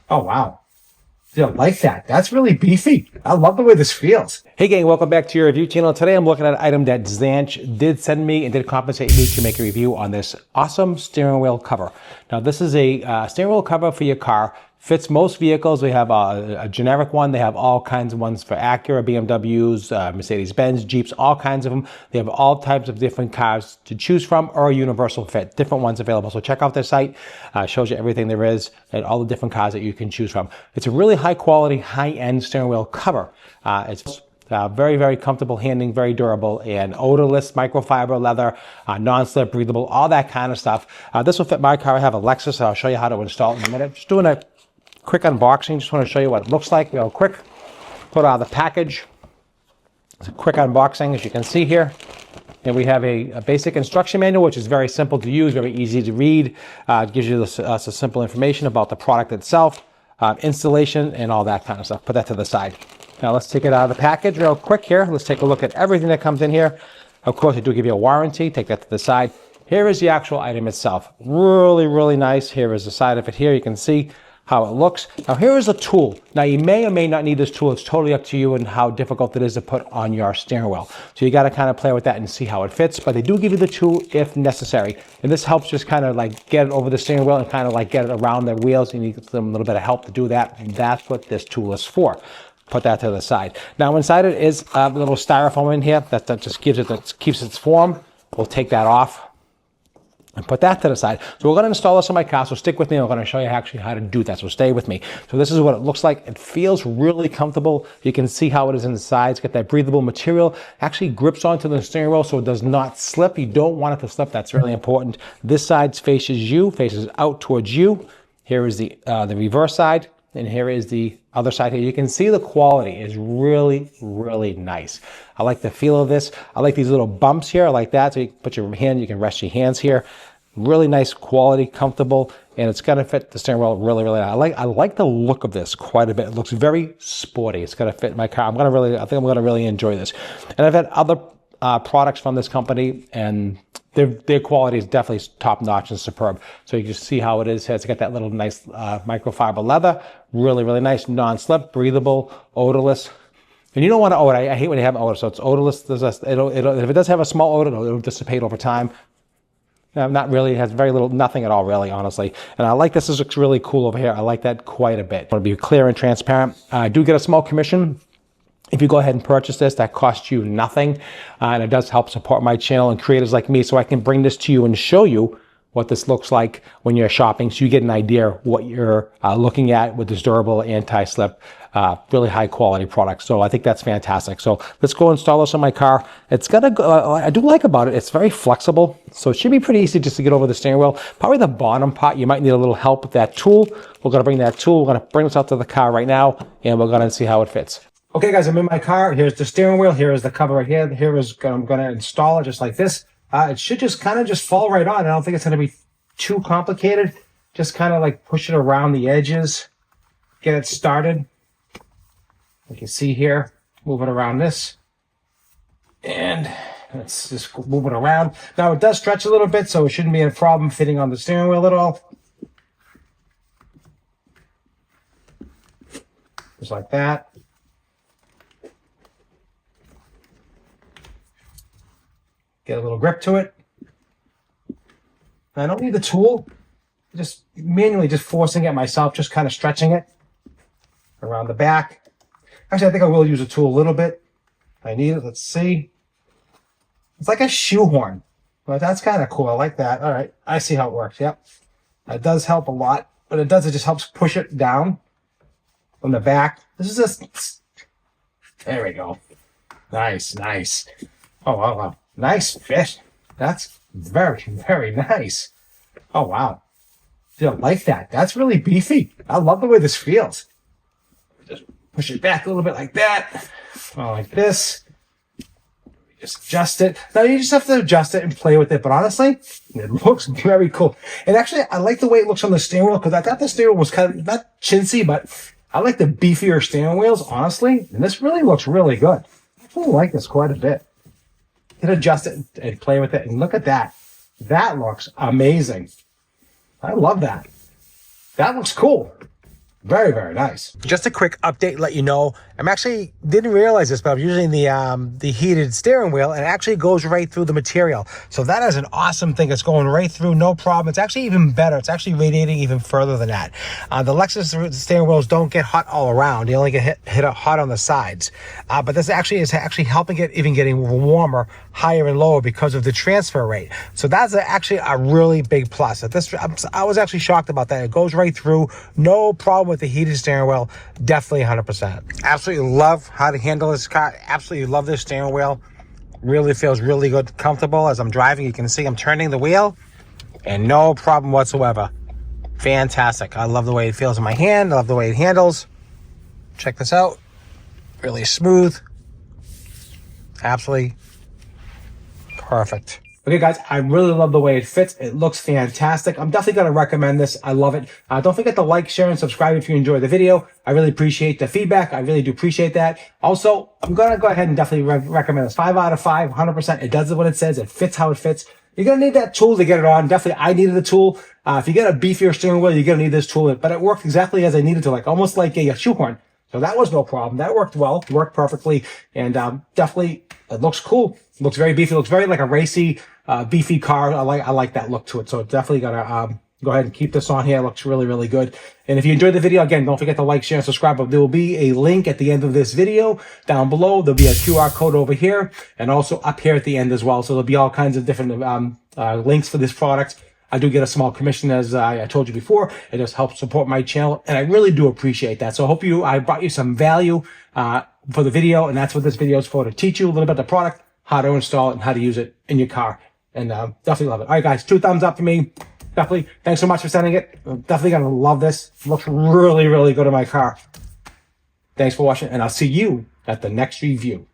Oh, wow. You like that. That's really beefy. I love the way this feels. Hey gang, welcome back to your review channel. Today I'm looking at an item that Zanch did send me and did compensate me to make a review on this awesome steering wheel cover. Now this is a steering wheel cover for your car. Fits most vehicles. We have a generic one. They have all kinds of ones for Acura, BMWs, Mercedes-Benz, Jeeps, all kinds of them. They have all types of different cars to choose from, or a universal fit. Different ones available. So check out their site. Shows you everything there is and all the different cars that you can choose from. It's a really high quality, high-end steering wheel cover. It's very, very comfortable handling, very durable, and odorless, microfiber leather, non-slip, breathable, all that kind of stuff. This will fit my car. I have a Lexus, so I'll show you how to install it in a minute. Just doing a quick unboxing. Just want to show you what it looks like real quick. Put out the package. It's a quick unboxing, as you can see here. And we have a basic instruction manual, which is very simple to use, very easy to read. It gives you some simple information about the product itself, installation, and all that kind of stuff. Put that to the side. Now let's take it out of the package real quick here. Let's take a look at everything that comes in here. Of course, they do give you a warranty. Take that to the side. Here is the actual item itself. Really, really nice. Here is the side of it here. You can see how it looks. Now here is a tool. Now you may or may not need this tool. It's totally up to you and how difficult it is to put on your steering wheel. So you got to kind of play with that and see how it fits, but they do give you the tool if necessary. And this helps just kind of like get it over the steering wheel and kind of like get it around the wheels. You need a little bit of help to do that. And that's what this tool is for. Put that to the side. Now inside it is a little styrofoam in here that just keeps its form. We'll take that off and put that to the side. So we're going to install this on my car, so stick with me. I'm going to show you actually how to do that, so stay with me. So this is what it looks like. It feels really comfortable. You can see how it is inside. It's got that breathable material. It actually grips onto the steering wheel so it does not slip. You don't want it to slip. That's really important. This side faces out towards you. Here is the reverse side, and here is the other side here. You can see the quality is really, really nice. I like the feel of this. I like these little bumps here. I like that. So you can put your hand, you can rest your hands here. Really nice quality, comfortable, and it's gonna fit the steering wheel really, really nice. I like the look of this quite a bit. It looks very sporty. It's gonna fit my car. I think I'm gonna really enjoy this. And I've had other products from this company, and their quality is definitely top notch and superb. So you can see how it is. It's got that little nice microfiber leather. Really, really nice, non-slip, breathable, odorless. And you don't want to odor. I hate when you have odor. So it's odorless. If it does have a small odor, it'll dissipate over time. Not really. It has very little, nothing at all, really, honestly. And I like this. This looks really cool over here. I like that quite a bit. I want to be clear and transparent. I do get a small commission if you go ahead and purchase this. That costs you nothing, and it does help support my channel and creators like me, so I can bring this to you and show you what this looks like when you're shopping, so you get an idea what you're looking at with this durable anti-slip, really high quality product. So I think that's fantastic. So let's go install this on my car. It's got I do like about it, it's very flexible, so it should be pretty easy just to get over the steering wheel. Probably the bottom part, you might need a little help with that tool. We're gonna bring that tool, we're gonna bring this out to the car right now, and we're gonna see how it fits. Okay, guys, I'm in my car. Here's the steering wheel. Here is the cover right here. I'm going to install it just like this. It should just kind of just fall right on. I don't think it's going to be too complicated. Just kind of like push it around the edges, get it started. You can see here, move it around this. And let's just move it around. Now, it does stretch a little bit, so it shouldn't be a problem fitting on the steering wheel at all. Just like that. Get a little grip to it. I don't need the tool. Just manually just forcing it myself, just kind of stretching it around the back. Actually, I think I will use a tool a little bit. I need it. Let's see. It's like a shoehorn. But that's kind of cool. I like that. All right. I see how it works. Yep. That does help a lot. What it does, it just helps push it down from the back. This is just... There we go. Nice, nice. Oh, wow, wow. Nice fish. That's very, very nice. Oh, wow. You don't like that. That's really beefy. I love the way this feels. Just push it back a little bit like that. Oh, like this. Just adjust it. Now, you just have to adjust it and play with it. But honestly, it looks very cool. And actually, I like the way it looks on the steering wheel, because I thought the steering wheel was kind of, not chintzy, but I like the beefier steering wheels, honestly. And this really looks really good. I really like this quite a bit. You can adjust it and play with it. And look at that. That looks amazing. I love that. That looks cool. Very, very nice. Just a quick update, let you know, I'm actually didn't realize this, but I'm using the heated steering wheel, and it actually goes right through the material. So that is an awesome thing. It's going right through, no problem. It's actually even better. It's actually radiating even further than that. The Lexus steering wheels don't get hot all around. They only get hit hot on the sides. But this actually is helping it even getting warmer, higher and lower because of the transfer rate. So that's actually a really big plus. I was actually shocked about that. It goes right through, no problem with the heated steering wheel. Definitely 100%. Absolutely love how to handle this car. Absolutely love this steering wheel. Really feels really good, comfortable. As I'm driving, you can see I'm turning the wheel and no problem whatsoever. Fantastic. I love the way it feels in my hand. I love the way it handles. Check this out. Really smooth. Absolutely perfect. Okay, guys, I really love the way it fits. It looks fantastic. I'm definitely going to recommend this. I love it. Don't forget to like, share, and subscribe if you enjoy the video. I really appreciate the feedback. I really do appreciate that. Also, I'm going to go ahead and definitely recommend this. 5 out of 5, 100%. It does what it says. It fits how it fits. You're going to need that tool to get it on. Definitely, I needed the tool. If you get a beefier steering wheel, you're going to need this tool. But it worked exactly as I needed to, like almost like a shoehorn. So that was no problem. That worked well, worked perfectly, and definitely it looks cool. It looks very beefy. It looks very like a racy, beefy car. I like that look to it. So definitely gotta go ahead and keep this on here. It looks really, really good. And if you enjoyed the video, again, don't forget to like, share, and subscribe. There will be a link at the end of this video down below. There'll be a QR code over here and also up here at the end as well. So there'll be all kinds of different links for this product. I do get a small commission, as I told you before. It just helps support my channel, and I really do appreciate that. So I hope I brought you some value for the video, and that's what this video is for, to teach you a little bit about the product, how to install it, and how to use it in your car. And definitely love it. All right, guys, 2 thumbs up for me. Definitely. Thanks so much for sending it. I'm definitely going to love this. It looks really, really good in my car. Thanks for watching, and I'll see you at the next review.